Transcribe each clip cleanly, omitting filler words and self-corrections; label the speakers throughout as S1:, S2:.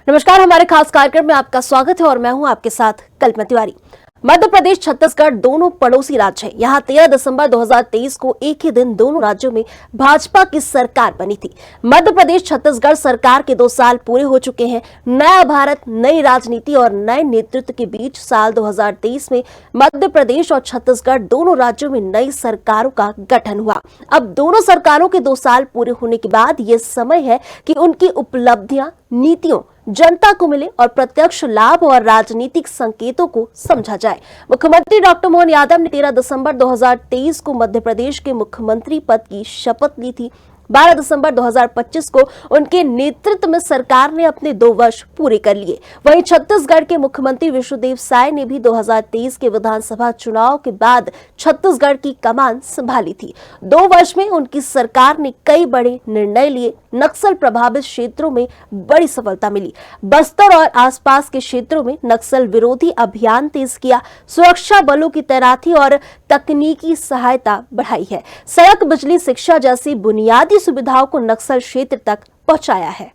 S1: नमस्कार, हमारे खास कार्यक्रम में आपका स्वागत है और मैं हूं आपके साथ कल्पना तिवारी। मध्य प्रदेश छत्तीसगढ़ दोनों पड़ोसी राज्य हैं। यहां 13 दिसंबर 2023 को एक ही दिन दोनों राज्यों में भाजपा की सरकार बनी थी। मध्य प्रदेश छत्तीसगढ़ सरकार के 2 साल पूरे हो चुके हैं। नया भारत, नई राजनीति और नए नेतृत्व के बीच साल 2023 में मध्य प्रदेश और छत्तीसगढ़ दोनों राज्यों में नई सरकारों का गठन हुआ। अब दोनों सरकारों के 2 साल पूरे होने के बाद ये समय है कि उनकी उपलब्धियां, नीतियों जनता को मिले और प्रत्यक्ष लाभ और राजनीतिक संकेतों को समझा जाए। मुख्यमंत्री डॉक्टर मोहन यादव ने 13 दिसंबर 2023 को मध्य प्रदेश के मुख्यमंत्री पद की शपथ ली थी। 12 दिसंबर 2025 को उनके नेतृत्व में सरकार ने अपने 2 वर्ष पूरे कर लिए। वहीं छत्तीसगढ़ के मुख्यमंत्री विष्णुदेव साय ने भी 2023 के विधानसभा चुनाव के बाद छत्तीसगढ़ की कमान संभाली थी। 2 वर्ष में उनकी सरकार ने कई बड़े निर्णय लिए। नक्सल प्रभावित क्षेत्रों में बड़ी सफलता मिली। बस्तर और आसपास के क्षेत्रों में नक्सल विरोधी अभियान तेज किया। सुरक्षा बलों की तैनाती और तकनीकी सहायता बढ़ाई है। सड़क, बिजली, शिक्षा जैसी बुनियादी सुविधाओं को नक्सल क्षेत्र तक पहुंचाया है।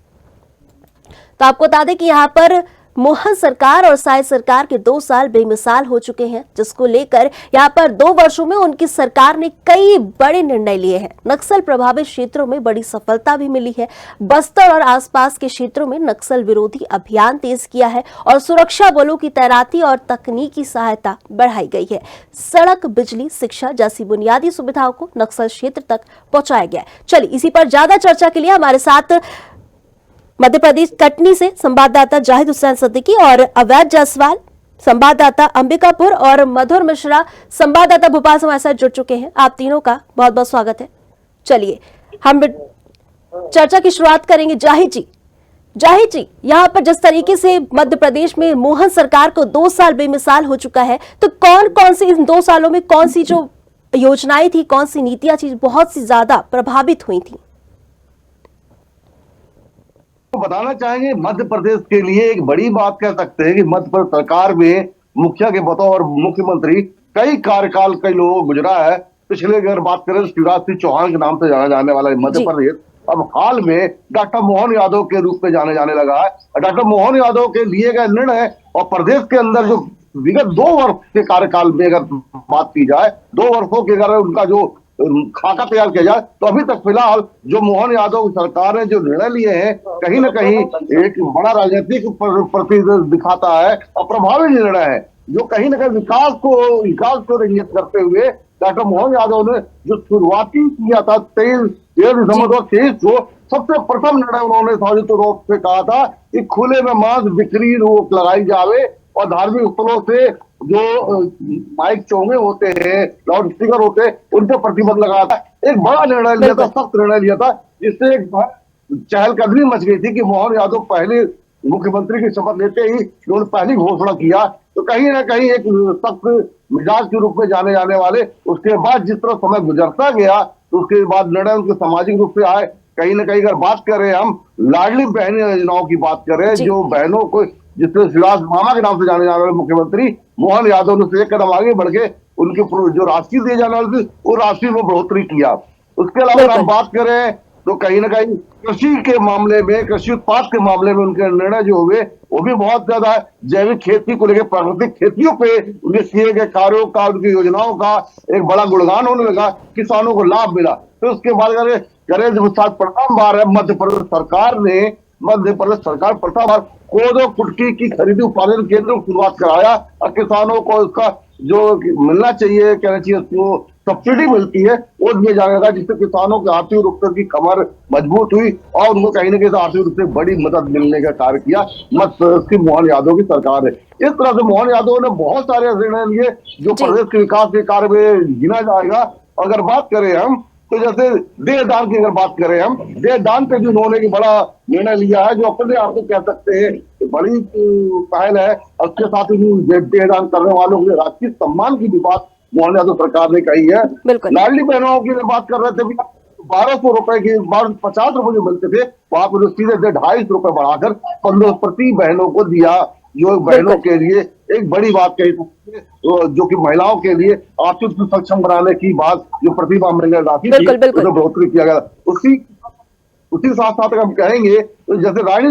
S1: तो आपको बता दें कि यहाँ पर मोहन सरकार और साय सरकार के 2 साल बेमिसाल हो चुके हैं, जिसको लेकर यहाँ पर 2 वर्षों में उनकी सरकार ने कई बड़े निर्णय लिए हैं। नक्सल प्रभावित क्षेत्रों में बड़ी सफलता भी मिली है। बस्तर और आसपास के क्षेत्रों में नक्सल विरोधी अभियान तेज किया है और सुरक्षा बलों की तैनाती और तकनीकी सहायता बढ़ाई गई है। सड़क, बिजली, शिक्षा जैसी बुनियादी सुविधाओं को नक्सल क्षेत्र तक पहुंचाया गया है। चलिए, इसी पर ज्यादा चर्चा के लिए हमारे साथ मध्य प्रदेश कटनी से संवाददाता जाहिद हुसैन सिद्दीकी और अवैध जायसवाल संवाददाता अंबिकापुर और मधुर मिश्रा संवाददाता भोपाल से हमारे साथ जुड़ चुके हैं। आप तीनों का बहुत बहुत स्वागत है। चलिए, हम चर्चा की शुरुआत करेंगे। जाहिद जी, यहाँ पर जिस तरीके से मध्य प्रदेश में मोहन सरकार को 2 साल बेमिसाल हो चुका है, तो कौन कौन सी इन 2 सालों में कौन सी जो योजनाएं थी, कौन सी नीतियां थी बहुत सी ज्यादा प्रभावित हुई थी?
S2: तो बताना चाहेंगे, मध्य प्रदेश के लिए एक बड़ी बात कह सकते हैं कि मध्य प्रदेश सरकार में मुखिया के बतौर मुख्यमंत्री कई कार्यकाल कई लोगों गुजरा है। पिछले अगर बात करें, शिवराज सिंह चौहान के नाम से जाना जाने वाला मध्य प्रदेश अब हाल में डॉक्टर मोहन यादव के रूप में जाने जाने लगा है। डॉक्टर मोहन यादव के लिए गए निर्णय और प्रदेश के अंदर जो विगत 2 वर्ष के कार्यकाल में अगर बात की जाए, 2 वर्षों के अगर उनका जो खाका तैयार किया जाए, तो अभी तक फिलहाल जो मोहन यादव सरकार ने जो निर्णय लिए हैं, कहीं ना कहीं एक बड़ा राजनीतिक प्रति दिखाता है और प्रभावी निर्णय है, जो कहीं ना कहीं विकास को इंगित करते हुए डॉक्टर मोहन यादव ने जो शुरुआती किया था 13 दिसंबर 2023 को, सबसे प्रथम निर्णय उन्होंने सार्वजनिक रूप से कहा था कि खुले में मांस बिक्री रोक लगाई जावे और धार्मिक स्थलों से जो माइक चोंगे होते हैं, लाउड स्पीकर होते हैं, उन पर प्रतिबंध लगा था। एक बड़ा निर्णय लिया था, सख्त निर्णय लिया था, जिससे एक चहलकदमी मच गई थी कि मोहन यादव पहले मुख्यमंत्री की शपथ लेते ही उन्होंने पहली घोषणा किया, तो कहीं ना कहीं एक सख्त मिजाज के रूप में जाने जाने वाले, उसके बाद जिस तरह समय गुजरता गया, तो उसके बाद निर्णय उनके सामाजिक रूप से आए। कहीं ना कहीं अगर बात करें, हम लाडली बहन योजनाओं की बात करें, जो बहनों को जिससे शिवराज मामा के नाम से जाने जाने वाले मुख्यमंत्री मोहन यादव ने एक कदम आगे बढ़ के उनके जो राशि दिए जाने वाली थी, वो राशि में बढ़ोतरी किया। उसके अलावा हम बात करें तो कहीं ना कहीं कृषि के मामले में, कृषि उत्पाद के मामले में उनके निर्णय जो हुए वो भी बहुत ज्यादा जैविक खेती को लेकर, प्राकृतिक खेतियों पे उनके किए गए कार्यों का, उनकी योजनाओं का एक बड़ा गुणगान होने लगा, किसानों को लाभ मिला। फिर उसके बाद करें प्रथम बार है मध्य प्रदेश सरकार प्रथम बार कोदो कुटकी की खरीदी उत्पादन केंद्र की शुरुआत कराया और किसानों को उसका जो मिलना चाहिए, कहना चाहिए उसको सब्सिडी मिलती है, वो दिया जाएगा, जिससे किसानों के आर्थिक रूप से की कमर मजबूत हुई और उनको कहीं ना कहीं आर्थिक रूप से बड़ी मदद मिलने का कार्य किया मध्य प्रदेश की मोहन यादव की सरकार है। इस तरह से मोहन यादव ने बहुत सारे निर्णय लिए जो प्रदेश के विकास के कार्य में गिना जाएगा। अगर बात करें हम, तो जैसे देहदान की अगर बात करें हम, देहदान पे भी उन्होंने एक बड़ा निर्णय लिया है, जो अपने आप को कह सकते हैं बड़ी पहल है। उसके साथ ही देहदान करने वालों के राजकीय सम्मान की भी बात मोहन यादव सरकार ने कही है। लाडली बहनों की बात कर रहे थे, 1200 रुपए की 50 रुपए जो मिलते थे, वहां पर सीधे 250 रुपए बढ़ाकर 15 प्रति बहनों को दिया, जो बहनों के लिए एक बड़ी बात कही, जो कि महिलाओं के लिए आर्थिक सक्षम बनाने की बात, जो प्रतिभा महिला राशि थी, बढ़ोतरी किया गया। उसी साथ साथ अगर हम कहेंगे तो जैसे रानी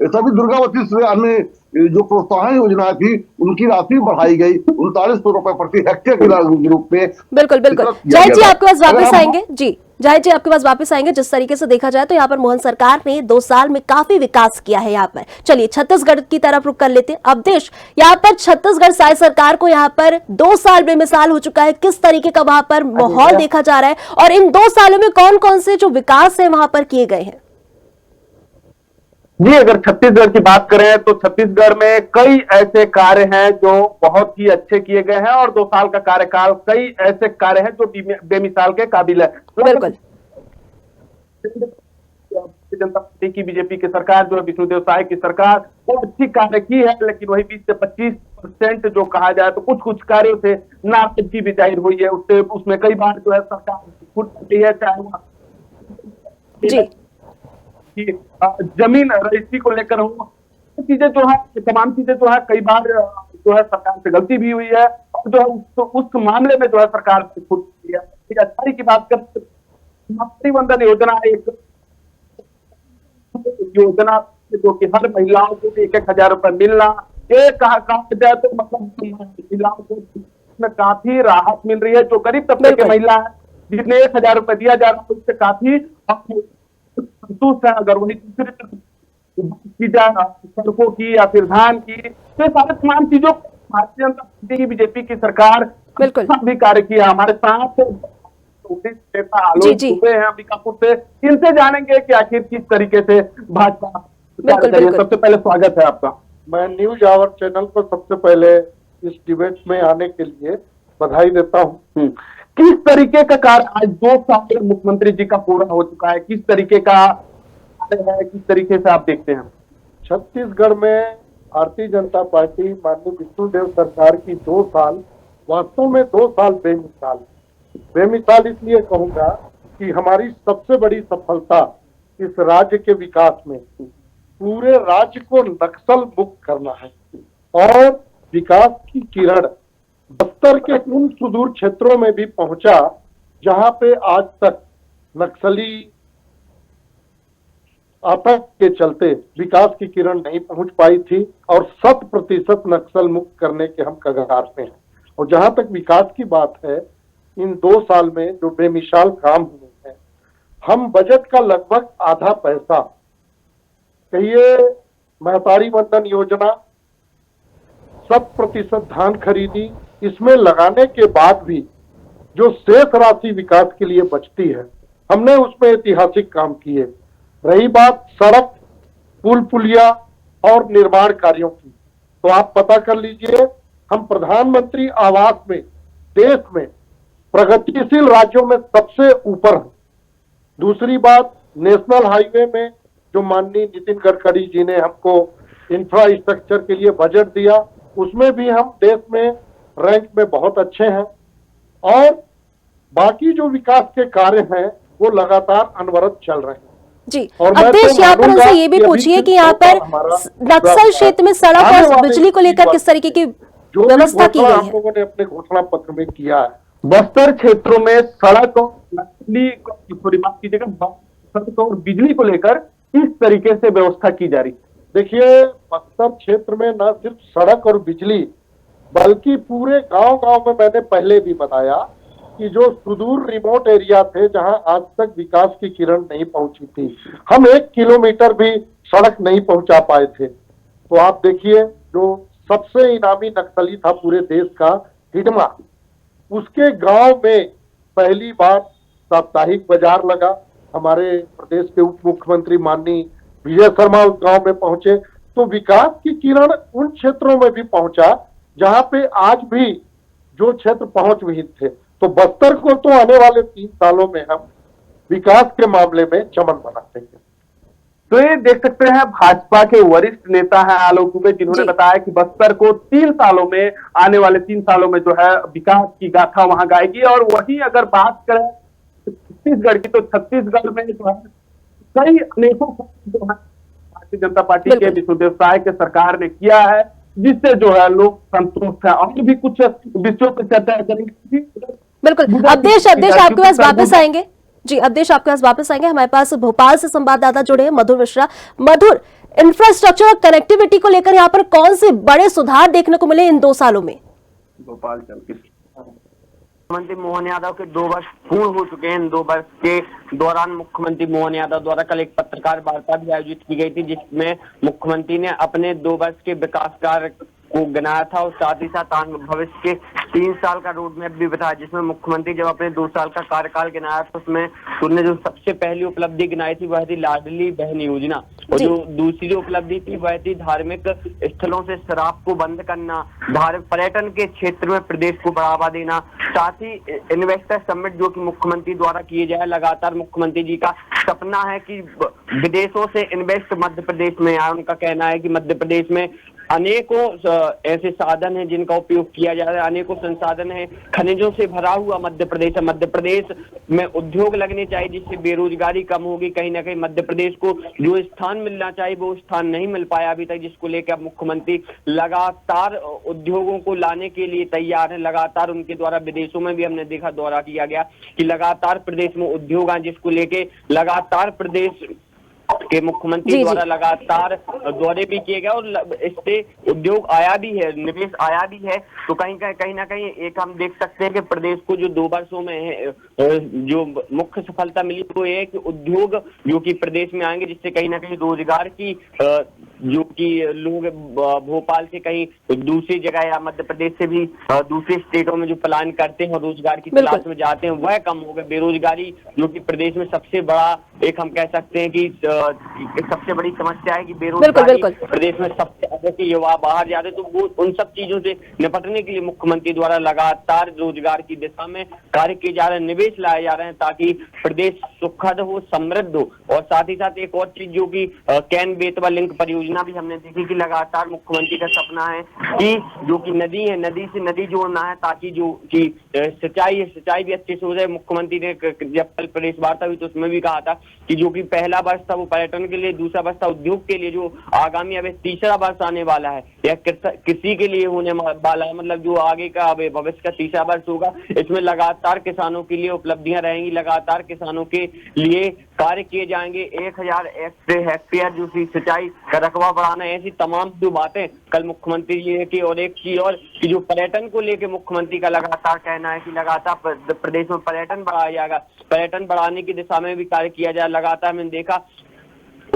S2: सभी दुर्गावती से अन्य जो प्रोत्साहन योजना थी उनकी राशि बढ़ाई गई 3900 रुपए प्रति हेक्टेयर के रूप में
S1: बिल्कुल बिल्कुल।
S2: वितरित किया
S1: जय
S2: गया
S1: जी
S2: था।
S1: आपके पास
S2: अगर
S1: वापस
S2: हम
S1: आएंगे जी। जय जी आपके पास वापस आएंगे। जिस तरीके से देखा जाए तो यहाँ पर मोहन सरकार ने 2 साल में काफी विकास किया है। यहाँ पर चलिए छत्तीसगढ़ की तरफ रुख कर लेते हैं। अब देश यहाँ पर छत्तीसगढ़ साय सरकार को यहाँ पर 2 साल बेमिसाल हो चुका है। किस तरीके का वहां पर माहौल देखा जा रहा है और इन 2 सालों में कौन कौन से जो विकास है वहां पर किए गए हैं?
S3: जी, अगर छत्तीसगढ़ की बात करें तो छत्तीसगढ़ में कई ऐसे कार्य हैं जो बहुत ही अच्छे किए गए हैं और 2 साल का कार्यकाल कई ऐसे कार्य हैं जो बेमिसाल के काबिल है।
S1: बिल्कुल।
S3: भारतीय जनता पार्टी की बीजेपी की सरकार जो है विष्णुदेव साय की सरकार वो अच्छी कार्य की है, लेकिन वही 20 से 25% जो कहा जाए तो कुछ कुछ कार्यों से नाराजगी भी जाहिर हुई है। उससे उसमें कई बार जो है सरकार छूट पाती है, चाहे वो
S1: जी
S3: कि जमीन रजिस्ट्री को लेकर हो, चीजें जो है तमाम चीजें जो है कई बार जो है सरकार से गलती भी हुई है और जो है उस मामले में जो है सरकार से छूट दी है। अच्छाई की बात करें मातृ वंदन योजना एक योजना जो कि हर महिलाओं को 1,000 रुपए मिलना, ये कहा जाए तो मतलब महिलाओं को इसमें काफी राहत मिल रही है। जो गरीब तबके के महिला है जिन्हें 1,000 रुपए दिया जा रहा है उससे काफी संतुष्ट है। अगर वही दूसरी सड़कों की या फिर धान की, तो सारे तमाम चीजों भारतीय जनता पार्टी की बीजेपी की सरकार भी कार्य किया। हमारे साथ
S1: जी
S3: हैं अंबिकापुर से, इनसे जानेंगे कि आखिर किस तरीके से भाजपा। सबसे पहले स्वागत है आपका।
S4: मैं न्यूज आवर चैनल को सबसे पहले इस डिबेट में आने के लिए बधाई देता हूं।
S3: किस तरीके का कार्य आज 2 साल मुख्यमंत्री जी का पूरा हो चुका है, किस तरीके का है, किस तरीके से आप देखते हैं?
S4: छत्तीसगढ़ में भारतीय जनता पार्टी माननीय विष्णुदेव सरकार की 2 साल वास्तव में 2 साल बेमिसाल इसलिए कहूंगा कि हमारी सबसे बड़ी सफलता इस राज्य के विकास में पूरे राज्य को नक्सल मुक्त करना है और विकास की किरण बस्तर के उन सुदूर क्षेत्रों में भी पहुंचा जहां पे आज तक नक्सली आतंक के चलते विकास की किरण नहीं पहुंच पाई थी और 100% नक्सल मुक्त करने के हम कगार पे हैं। और जहां तक विकास की बात है, इन 2 साल में जो बेमिसाल काम हुए हैं, हम बजट का लगभग आधा पैसा कहिए महतारी वंदन योजना, 100% धान खरीदी, इसमें लगाने के बाद भी जो शेष राशि विकास के लिए बचती है हमने उसमें ऐतिहासिक काम किए। रही बात सड़क, पुल पुलिया और निर्माण कार्यों की, तो आप पता कर लीजिए हम प्रधानमंत्री आवास में देश में प्रगतिशील राज्यों में सबसे ऊपर हैं। दूसरी बात नेशनल हाईवे में जो माननीय नितिन गडकरी जी ने हमको इंफ्रास्ट्रक्चर के लिए बजट दिया, उसमें भी हम देश में रैंक में बहुत अच्छे हैं। और बाकी जो विकास के कार्य हैं वो लगातार अनवरत चल रहे हैं
S1: जी।
S4: और
S1: अब देश यहाँ पर उनसे ये भी पूछिए कि यहाँ पर नक्सल क्षेत्र में सड़क और बिजली को लेकर किस तरीके की व्यवस्था की गई है?
S4: हम लोगों ने अपने घोषणा पत्र में किया है।
S3: बस्तर क्षेत्रों में सड़क और बिजली थोड़ी बात कीजिएगा, सड़क और बिजली को लेकर किस तरीके से व्यवस्था की जा रही है?
S4: देखिए, बस्तर क्षेत्र में न सिर्फ सड़क और बिजली बल्कि पूरे गांव-गांव में मैंने पहले भी बताया कि जो सुदूर रिमोट एरिया थे जहां आज तक विकास की किरण नहीं पहुंची थी, हम 1 किलोमीटर भी सड़क नहीं पहुंचा पाए थे। तो आप देखिए जो सबसे इनामी नक्सली था पूरे देश का हिडमा, उसके गांव में पहली बार साप्ताहिक बाजार लगा। हमारे प्रदेश के उप मुख्यमंत्री माननीय विजय शर्मा उस गांव में पहुंचे, तो विकास की किरण उन क्षेत्रों में भी पहुंचा जहां पे आज भी जो क्षेत्र पहुंच विहीन थे। तो बस्तर को तो आने वाले 3 सालों में हम विकास के मामले में चमन बनाते हैं।
S3: तो ये देख सकते हैं भाजपा के वरिष्ठ नेता हैं आलोक दुबे, जिन्होंने बताया कि बस्तर को 3 सालों में, आने वाले 3 सालों में जो है विकास की गाथा वहां गाएगी। और वहीं अगर बात करें छत्तीसगढ़ की, तो छत्तीसगढ़ में जो है कई अनेकों जो है भारतीय जनता पार्टी के विष्णुदेव साय के सरकार ने किया है, जिससे जो है लोग संतुष्ट है। और भी कुछ विषयों पर चर्चा करेंगे।
S1: बिल्कुल। अब देश आपके पास वापस आएंगे जी, अवधेश आपके पास वापस आएंगे। हमारे पास भोपाल से संवाददाता जुड़े हैं मधुर मिश्रा। मधुर, इंफ्रास्ट्रक्चर और कनेक्टिविटी को लेकर यहाँ पर कौन से बड़े सुधार देखने को मिले इन 2 सालों में?
S3: भोपाल चल के मुख्यमंत्री मोहन यादव के 2 वर्ष पूर्ण हो चुके हैं। इन 2 वर्ष के दौरान मुख्यमंत्री मोहन यादव द्वारा कल एक पत्रकार वार्ता भी आयोजित की गई थी, जिसमें मुख्यमंत्री ने अपने 2 वर्ष के विकास कार्य को गिनाया था और साथ ही साथ भविष्य के 3 साल का रोड मैप भी बताया, जिसमें मुख्यमंत्री जब अपने 2 साल का कार्यकाल गिनाया तो उसमें उन्होंने जो सबसे पहली उपलब्धि गिनाई थी वह थी लाडली बहन योजना, और जो दूसरी जो उपलब्धि थी वह थी धार्मिक स्थलों से शराब को बंद करना, पर्यटन के क्षेत्र में प्रदेश को बढ़ावा देना, साथ ही इन्वेस्टर समिट जो कि मुख्यमंत्री द्वारा किए जाए। लगातार मुख्यमंत्री जी का सपना है कि विदेशों से इन्वेस्ट मध्य प्रदेश में आए। उनका कहना है कि मध्य प्रदेश में अनेकों ऐसे साधन हैं जिनका उपयोग किया जा रहा है, अनेकों संसाधन हैं, खनिजों से भरा हुआ मध्य प्रदेश है। मध्य प्रदेश में उद्योग लगने चाहिए जिससे बेरोजगारी कम होगी। कहीं ना कहीं मध्य प्रदेश को जो स्थान मिलना चाहिए वो स्थान नहीं मिल पाया अभी तक, जिसको लेकर मुख्यमंत्री लगातार उद्योगों को लाने के लिए तैयार है। लगातार उनके द्वारा विदेशों में भी हमने देखा दौरा किया गया कि लगातार प्रदेश में उद्योग आए, जिसको लेके लगातार प्रदेश के मुख्यमंत्री द्वारा लगातार दौरे भी किए गए और इससे उद्योग आया भी है, निवेश आया भी है। तो कहीं ना कहीं एक हम देख सकते हैं कि प्रदेश को जो 2 वर्षों में है, जो मुख्य सफलता मिली वो ये है कि उद्योग जो कि प्रदेश में आएंगे, जिससे कहीं ना कहीं रोजगार की जो कि लोग भोपाल से कहीं दूसरी जगह या मध्य प्रदेश से भी दूसरे स्टेटों में जो प्लान करते हैं और रोजगार की तलाश में जाते हैं वह कम हो गए। बेरोजगारी जो कि प्रदेश में सबसे बड़ा एक हम कह सकते हैं कि सबसे बड़ी समस्या है कि बेरोजगारी प्रदेश में सबसे अधिक युवा बाहर जा रहे, तो वो उन सब चीजों से निपटने के लिए मुख्यमंत्री द्वारा लगातार रोजगार की दिशा में कार्य किए जा रहे हैं, निवेश लाए जा रहे हैं ताकि प्रदेश सुखद हो, समृद्ध हो। और साथ ही साथ एक और चीज जो कि कैन बेतवा लिंक परियोजना भी हमने देखी कि लगातार मुख्यमंत्री का सपना है कि जो कि नदी है, नदी से नदी जोड़ना है ताकि जो कि सिंचाई भी अच्छे से हो जाए। मुख्यमंत्री ने जब कल प्रेस वार्ता हुई तो उसमें भी कहा था कि जो कि पहला वर्ष था वो पर्यटन के लिए, दूसरा वर्ष था उद्योग के लिए, जो आगामी अब 3रा वर्ष आने वाला है यह कृषि के लिए होने वाला है, मतलब जो आगे का भविष्य का 3रा वर्ष होगा, इसमें लगातार किसानों के लिए उपलब्धियां रहेंगी, लगातार किसानों के लिए कार्य किए जाएंगे। 1000 हेक्टेयर जो सिंचाई का रकबा बढ़ाना, ऐसी तमाम जो बातें कल मुख्यमंत्री जी ने की। और एक चीज और कि जो पर्यटन को लेकर मुख्यमंत्री का लगातार कहना है कि लगातार प्रदेश में पर्यटन बढ़ाया जाएगा, पर्यटन बढ़ाने की दिशा में भी कार्य किया जाए। लगातार मैंने देखा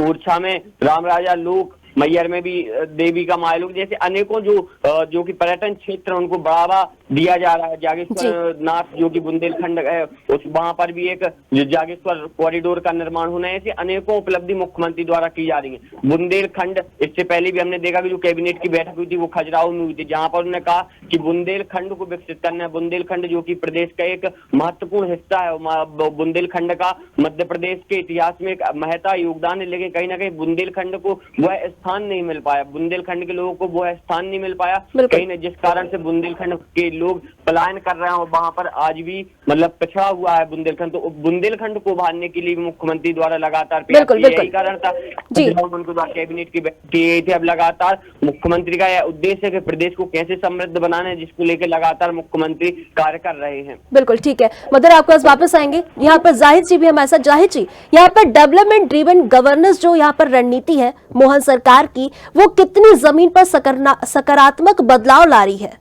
S3: ओरछा में राम राजा लोक, मैयर में भी देवी का मायलोक, जैसे अनेकों जो कि पर्यटन क्षेत्र उनको बढ़ावा दिया जा रहा है। जागेश्वर नाथ जो कि बुंदेलखंड है वहां पर भी एक जागेश्वर कॉरिडोर का निर्माण होना है। ऐसी अनेकों उपलब्धि मुख्यमंत्री द्वारा की जा रही है। बुंदेलखंड, इससे पहले भी हमने देखा कि जो कैबिनेट की बैठक हुई थी वो खजुराहो में हुई थी, जहां पर उन्होंने कहा कि बुंदेलखंड को विकसित करना है। बुंदेलखंड जो कि प्रदेश का एक महत्वपूर्ण हिस्सा है, बुंदेलखंड का मध्य प्रदेश के इतिहास में एक महत्ता योगदान है, लेकिन कहीं ना कहीं बुंदेलखंड को वह स्थान नहीं मिल पाया, बुंदेलखंड के लोगों को वो स्थान नहीं मिल पाया कहीं न, जिस कारण से बुंदेलखंड के लोग पलायन कर रहे हैं और वहां पर आज भी मतलब पिछड़ा हुआ है बुंदेलखंड। तो बुंदेलखंड को उभारने के लिए मुख्यमंत्री द्वारा लगातार यही कारण था उनके द्वारा कैबिनेट की बैठक की गई थी। अब लगातार मुख्यमंत्री का यह उद्देश्य है कि प्रदेश को कैसे समृद्ध बनाना है, जिसको लेकर लगातार मुख्यमंत्री कार्य कर रहे हैं।
S1: बिल्कुल ठीक है, मदर आपके पास वापस आएंगे। यहाँ पर जाहिद जी भी हमारे साथ। जाहिद जी, यहाँ पर डेवलपमेंट ड्रिवन गवर्नेंस जो यहाँ पर रणनीति है मोहन सरकार की, वो कितनी जमीन पर सकारात्मक बदलाव ला रही है?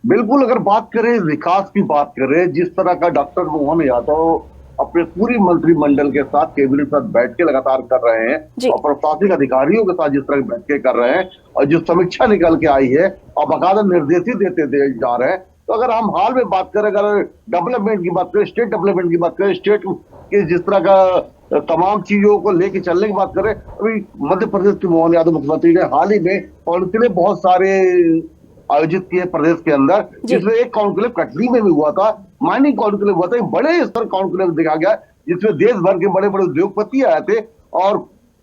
S2: बिल्कुल, अगर बात करें विकास की बात करें, जिस तरह का डॉक्टर मोहन यादव अपने पूरी मंत्रिमंडल के साथ कैबिनेट के साथ बैठ के लगातार कर रहे हैं और प्रशासनिक अधिकारियों के साथ जिस तरह बैठ के कर रहे हैं और जो समीक्षा निकल के आई है और बाकायदा निर्देशित देते जा रहे हैं, तो अगर हम हाल में बात करें, अगर डेवलपमेंट की बात करें, स्टेट डेवलपमेंट की बात करें, स्टेट के जिस तरह का तमाम चीजों को लेके चलने की बात करें, अभी मध्य प्रदेश के मोहन यादव मुख्यमंत्री ने हाल ही में कॉन्क्लेव बहुत सारे आयोजित किए प्रदेश के अंदर, जिसमें एक कॉन्क्लेव कटनी में भी हुआ था, माइनिंग कॉन्क्लेव हुआ था, बड़े स्तर कॉन्क्लेव देखा गया जिसमें देश भर के बड़े बड़े उद्योगपति आए थे और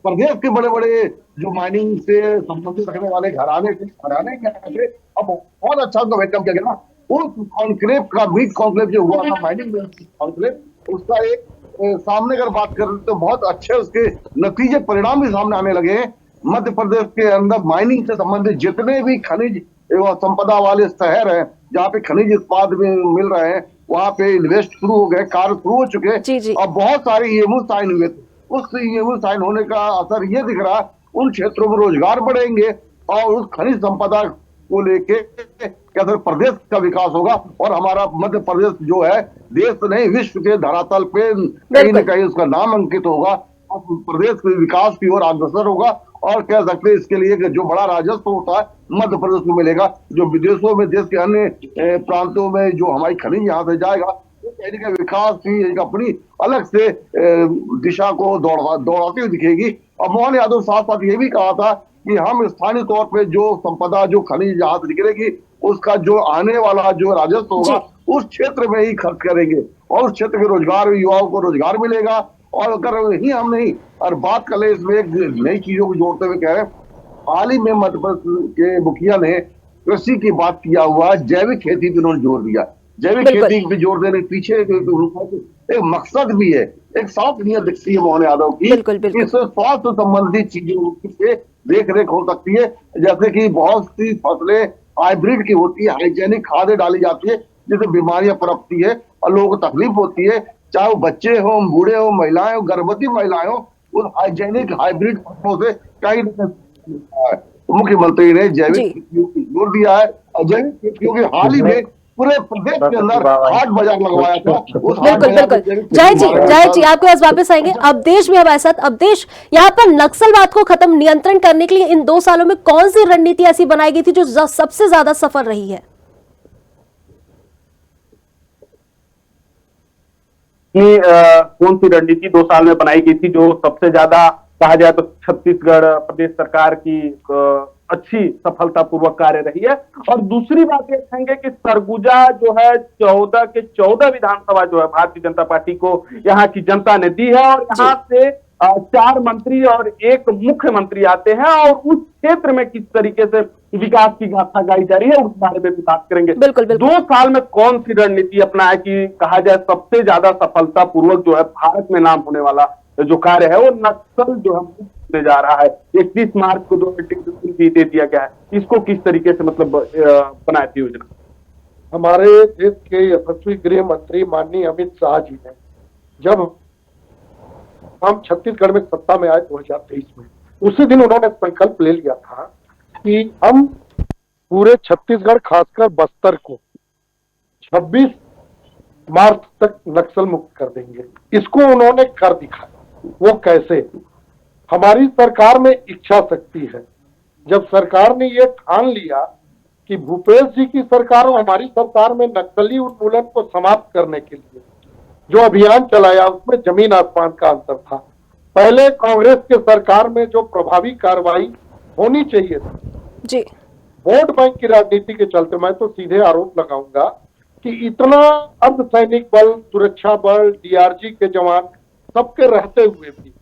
S2: प्रदेश के बड़े बड़े जो माइनिंग से संबंधित रखने वाले घराने के आए थे। अब बहुत अच्छा उनका वेलकम किया गया ना। उस कॉन्क्लेव का मीट कॉन्क्लेव जो हुआ था माइनिंग कॉन्क्लेव, उसका एक सामने अगर बात करें तो बहुत अच्छे उसके नतीजे परिणाम भी सामने आने लगे हैं। मध्य प्रदेश के अंदर माइनिंग से संबंधित जितने भी खनिज एवं संपदा वाले शहर हैं जहाँ पे खनिज उत्पाद भी मिल रहे हैं, वहां पे इन्वेस्ट शुरू हो गए, कार्य शुरू हो चुके
S1: जी जी
S2: और बहुत सारे ईएमयू साइन हुए थे। उस ईएमयू साइन होने का असर ये दिख रहा है, उन क्षेत्रों में रोजगार बढ़ेंगे और उस खनिज संपदा को लेके कैसे प्रदेश का विकास होगा और हमारा मध्य प्रदेश जो है देश नहीं विश्व के धरातल पे कहीं न कहीं उसका नाम अंकित होगा और प्रदेश के विकास की ओर अग्रसर होगा। और कह सकते हैं इसके लिए कि जो बड़ा राजस्व होता है मध्य प्रदेश को मिलेगा, जो विदेशों में देश के अन्य प्रांतों में जो हमारी खनिज यहाँ से जाएगा, कहीं का विकास की एक अपनी अलग से दिशा को दौड़ाती हुई दिखेगी। और मोहन यादव साथ साथ ये भी कहा था कि हम स्थानीय तौर पे जो संपदा जो खनिज यहाँ से निकलेगी उसका जो आने वाला जो राजस्व होगा उस क्षेत्र में ही खर्च करेंगे और उस क्षेत्र के रोजगार युवाओं को रोजगार मिलेगा। और अगर ही हम नहीं और बात कर ले इसमें एक नई चीजों को जोड़ते हुए कह रहे हैं, हाल ही में मध्य प्रदेश के मुखिया ने कृषि की बात किया हुआ, जैविक खेती पे उन्होंने जोर दिया। जैविक खेती पे जोर देने के पीछे एक मकसद भी है, एक साफ नीयत दिखती है मोहन यादव की, इस स्वास्थ्य संबंधी चीजों से देख रेख हो सकती है। जैसे कि बहुत सी फसलें हाइब्रिड की होती है, हाइजेनिक खादें डाली जाती है जिससे बीमारियां पनपती है और लोगों को तकलीफ होती है, चाहे वो बच्चे हो, बूढ़े हो, महिलाएं हो, गर्भवती महिलाएं हो, उस हाइजेनिक हाइब्रिड फसलों से कहीं मुख्यमंत्री ने जैविक खेतियों की जोर दिया है और जैविक खेतियों के हाल ही में पूरे प्रदेश के अंदर हाट बाजार लगवाया था।
S1: बिल्कुल जय जी आपके पास वापस आएंगे। अब देश में हमारे साथ, अब देश यहाँ पर नक्सलवाद को खत्म नियंत्रण करने के लिए इन 2 सालों में कौन सी रणनीति ऐसी बनाई गई थी जो सबसे ज्यादा सफल रही है?
S3: कौन सी रणनीति 2 साल में बनाई गई थी जो सबसे ज्यादा कहा जाए तो छत्तीसगढ़ प्रदेश सरकार की अच्छी सफलतापूर्वक कार्य रही है। और दूसरी बात ये कहेंगे कि सरगुजा जो है 14 के 14 विधानसभा जो है भारतीय जनता पार्टी को यहाँ की जनता ने दी है और यहाँ से 4 मंत्री और 1 मुख्यमंत्री आते हैं और उस क्षेत्र में किस तरीके से विकास की गाथा गाई जा रही है उस बारे में भी बात करेंगे।
S1: बिल्कुल
S3: 2 साल में कौन सी रणनीति अपनाए कि कहा जाए सबसे ज्यादा सफलतापूर्वक जो है भारत में नाम होने वाला जो कार्य है वो नक्सल जो है जा रहा है। 31 मार्च को भी दे दिया गया है, इसको किस तरीके से मतलब बनाई थी योजना?
S4: हमारे देश के यशस्वी गृह मंत्री माननीय अमित शाह जी ने जब हम छत्तीसगढ़ में सत्ता में आए 2023 में, उसी दिन उन्होंने संकल्प ले लिया था कि हम पूरे छत्तीसगढ़ खासकर बस्तर को 26 मार्च तक नक्सल मुक्त कर देंगे। इसको उन्होंने कर दिखाया। वो कैसे? हमारी सरकार में इच्छा शक्ति है। जब सरकार ने ये ठान लिया कि भूपेश जी की सरकार और हमारी सरकार में नक्सली उन्मूलन को समाप्त करने के लिए जो अभियान चलाया उसमें जमीन आसमान का अंतर था। पहले कांग्रेस के सरकार में जो प्रभावी कार्रवाई होनी चाहिए थी
S1: जी,
S4: वोट बैंक की राजनीति के चलते, मैं तो सीधे आरोप लगाऊंगा कि इतना अर्धसैनिक बल, सुरक्षा बल, डीआरजी के जवान सबके रहते हुए भी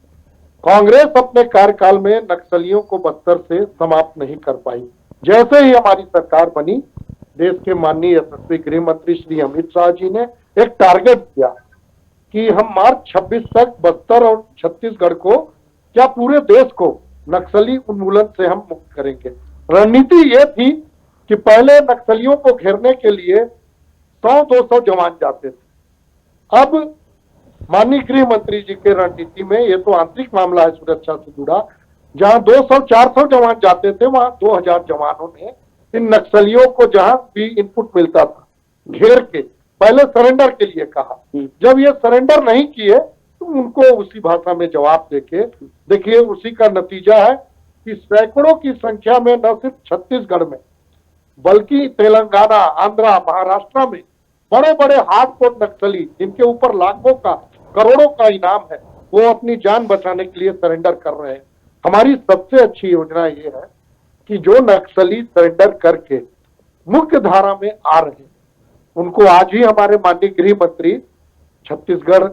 S4: कांग्रेस अपने कार्यकाल में नक्सलियों को बस्तर से समाप्त नहीं कर पाई। जैसे ही हमारी सरकार बनी, देश के माननीय यशस्वी गृह मंत्री श्री अमित शाह जी ने एक टारगेट दिया कि हम मार्च 26 तक बस्तर और छत्तीसगढ़ को, क्या पूरे देश को नक्सली उन्मूलन से हम मुक्त करेंगे। रणनीति ये थी कि पहले नक्सलियों को घेरने के लिए 100-200 जवान जाते थे। अब माननीय गृह मंत्री जी के रणनीति में, ये तो आंतरिक मामला है सुरक्षा से जुड़ा, जहां 200-400 जवान जाते थे वहां 2000 जवानों ने इन नक्सलियों को जहां भी इनपुट मिलता था घेर के पहले सरेंडर के लिए कहा। जब ये सरेंडर नहीं किए तो उनको उसी भाषा में जवाब देके, देखिए उसी का नतीजा है कि सैकड़ों की संख्या में न सिर्फ छत्तीसगढ़ में बल्कि तेलंगाना, आंध्रा, महाराष्ट्र में बड़े बड़े हार्डकोर नक्सली जिनके ऊपर लाखों का, करोड़ों का इनाम है, वो अपनी जान बचाने के लिए सरेंडर कर रहे हैं। हमारी सबसे अच्छी योजना ये है कि जो नक्सली सरेंडर करके मुख्य धारा में आ रहे हैं उनको आज ही हमारे माननीय गृह मंत्री छत्तीसगढ़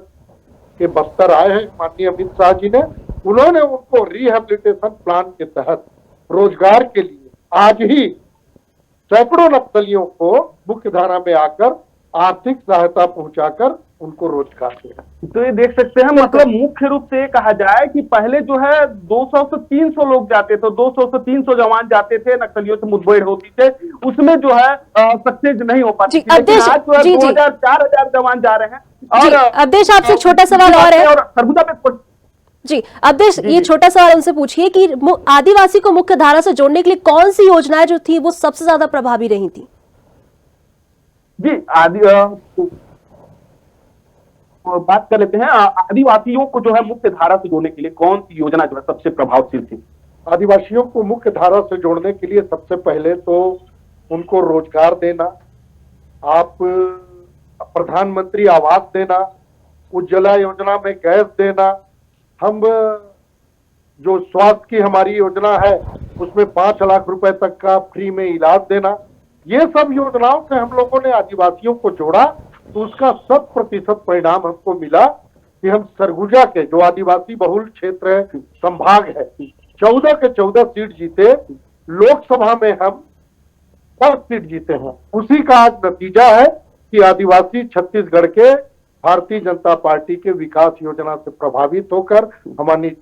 S4: के बस्तर आए हैं, माननीय अमित शाह जी ने, उन्होंने उनको रिहेबिलिटेशन प्लान के तहत रोजगार के लिए आज ही सैकड़ों नक्सलियों को मुख्य धारा में आकर आर्थिक सहायता पहुंचाकर उनको रोजगार देना।
S3: तो ये देख सकते हैं, मतलब मुख्य रूप से कहा जाए कि पहले जो है 200 से 300 लोग जाते थे, 200 से 300 जवान जाते थे, नक्सलियों से मुठभेड़ होती थे, उसमें जो है सक्सेस नहीं हो पाती थी। लेकिन आज जो है 2000 4000 जवान जा रहे हैं। और
S1: अवधेश, आपसे एक छोटा सवाल और है।
S3: और सरगुजा में
S1: जी अवधेश, ये छोटा सवाल उनसे पूछिए कि आदिवासी को मुख्य धारा से जोड़ने के लिए कौन सी योजनाएं जो थी वो सबसे ज्यादा प्रभावी रही थी?
S3: जी बात कर लेते हैं, आदिवासियों को जो है मुख्य धारा से जोड़ने के लिए कौन सी योजना जो है सबसे प्रभावशील थी?
S4: आदिवासियों को मुख्य धारा से जोड़ने के लिए सबसे पहले तो उनको रोजगार देना, आप प्रधानमंत्री आवास देना, उज्ज्वला योजना में गैस देना, हम जो स्वास्थ्य की हमारी योजना है उसमें 5 लाख रुपए तक का फ्री में इलाज देना। ये सब योजनाओं से हम लोगों ने आदिवासियों को जोड़ा, तो उसका 100% परिणाम हमको मिला कि हम सरगुजा के जो आदिवासी बहुल क्षेत्र है, संभाग है, 14 के 14 सीट जीते, लोकसभा में हम 10 सीट जीते हैं। उसी का आज नतीजा है कि आदिवासी छत्तीसगढ़ के भारतीय जनता पार्टी के विकास योजना से प्रभावित होकर,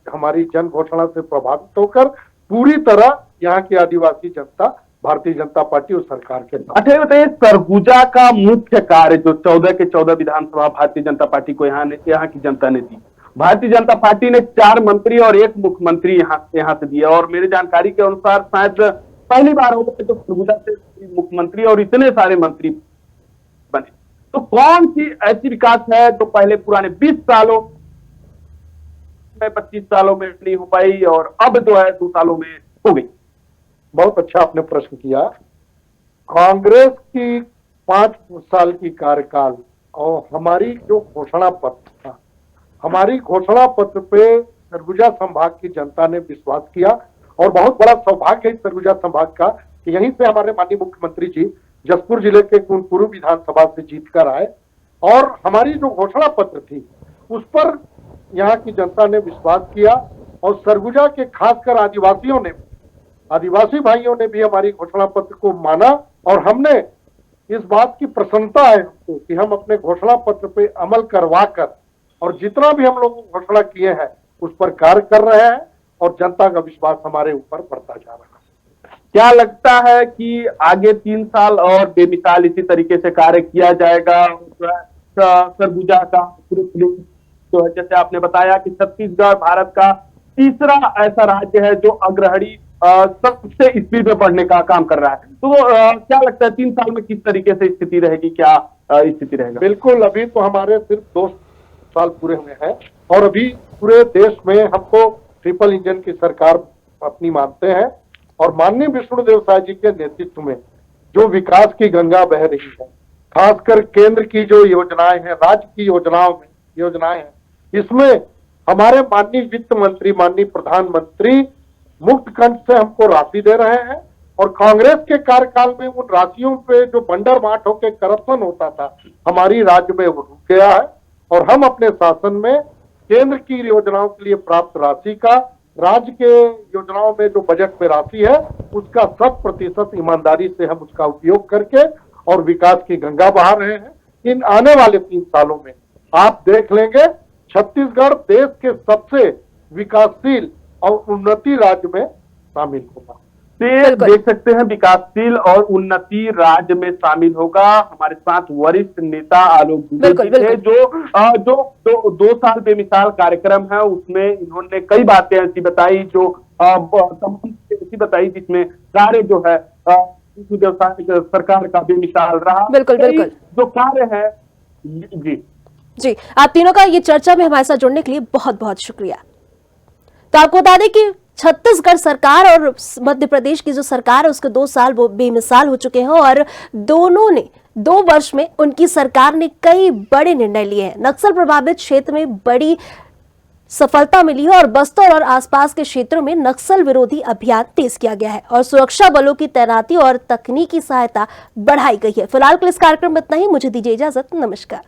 S4: हमारी जन घोषणा से प्रभावित होकर पूरी तरह यहाँ की आदिवासी जनता भारतीय जनता पार्टी और सरकार के साथ।
S3: अच्छा, ये बताइए, सरगुजा का मुख्य कार्य जो 14 के 14 विधानसभा भारतीय जनता पार्टी को यहाँ की जनता ने दी। भारतीय जनता पार्टी ने 4 मंत्री और 1 मुख्यमंत्री यहाँ से दिया, और मेरी जानकारी के अनुसार शायद पहली बार हो तो सरगुजा से मुख्यमंत्री और इतने सारे मंत्री बने। तो कौन सी ऐसी विकास है जो पहले पुराने 20 सालों में 25 सालों में नहीं हो पाई और अब जो है 2 सालों में हो गई?
S4: बहुत अच्छा आपने प्रश्न किया। कांग्रेस की 5 साल की कार्यकाल और हमारी जो घोषणा पत्र था, हमारी घोषणा पत्र पे सरगुजा संभाग की जनता ने विश्वास किया, और बहुत बड़ा सौभाग्य है सरगुजा संभाग का कि यहीं से हमारे माननीय मुख्यमंत्री जी जसपुर जिले के कुनकुरु विधानसभा से जीतकर आए, और हमारी जो घोषणा पत्र थी उस पर यहाँ की जनता ने विश्वास किया, और सरगुजा के खासकर आदिवासी भाइयों ने भी हमारी घोषणा पत्र को माना, और हमने इस बात की प्रसन्नता है हमको कि हम अपने घोषणा पत्र पे अमल करवाकर और जितना भी हम लोग घोषणा किए हैं उस पर कार्य कर रहे हैं, और जनता का विश्वास हमारे ऊपर बढ़ता जा रहा है।
S3: क्या लगता है कि आगे 3 साल और बेमिसाल इसी तरीके से कार्य किया जाएगा सरगुजा का जो है? जैसे आपने बताया कि छत्तीसगढ़ भारत का तीसरा ऐसा राज्य है जो अग्रणी सबसे स्पीड में बढ़ने का काम कर रहा है। तो क्या लगता है 3 साल में किस तरीके से स्थिति रहेगी, क्या स्थिति रहेगा?
S4: बिल्कुल, अभी तो हमारे सिर्फ 2 साल पूरे हुए हैं, और अभी पूरे देश में हमको ट्रिपल इंजन की सरकार अपनी मानते हैं, और माननीय विष्णुदेव साय जी के नेतृत्व में जो विकास की गंगा बह रही है, खासकर केंद्र की जो योजनाएं हैं, राज्य की योजनाएं हैं, इसमें हमारे माननीय वित्त मंत्री, माननीय प्रधानमंत्री मुक्त कंठ से हमको राशि दे रहे हैं, और कांग्रेस के कार्यकाल में उन राशियों पे जो बंडर बांट होकर करप्शन होता था हमारी राज्य में वो रुक गया है, और हम अपने शासन में केंद्र की योजनाओं के लिए प्राप्त राशि का, राज्य के योजनाओं में जो बजट में राशि है उसका 100% ईमानदारी से हम उसका उपयोग करके और विकास की गंगा बहा रहे हैं। इन आने वाले 3 सालों में आप देख लेंगे छत्तीसगढ़ देश के सबसे विकासशील और उन्नति राज्य में शामिल होगा।
S3: देख सकते हैं, विकासशील और उन्नति राज्य में शामिल होगा। हमारे साथ वरिष्ठ नेता आलोक दुबे थे, जो 2 साल बेमिसाल कार्यक्रम है उसमें इन्होंने कई बातें ऐसी बताई जो ऐसी बताई जिसमें कार्य जो है सरकार का बेमिसाल रहा।
S1: बिल्कुल
S3: जो कार्य है।
S1: जी, आप तीनों का ये चर्चा में हमारे साथ जुड़ने के लिए बहुत बहुत शुक्रिया। तो आपको बता दें कि छत्तीसगढ़ सरकार और मध्य प्रदेश की जो सरकार है उसके 2 साल वो बेमिसाल हो चुके हैं, और दोनों ने 2 वर्ष में उनकी सरकार ने कई बड़े निर्णय लिए हैं। नक्सल प्रभावित क्षेत्र में बड़ी सफलता मिली है, और बस्तर और आसपास के क्षेत्रों में नक्सल विरोधी अभियान तेज किया गया है, और सुरक्षा बलों की तैनाती और तकनीकी सहायता बढ़ाई गई है। फिलहाल के इस कार्यक्रम में इतना ही। मुझे दीजिए इजाजत। नमस्कार।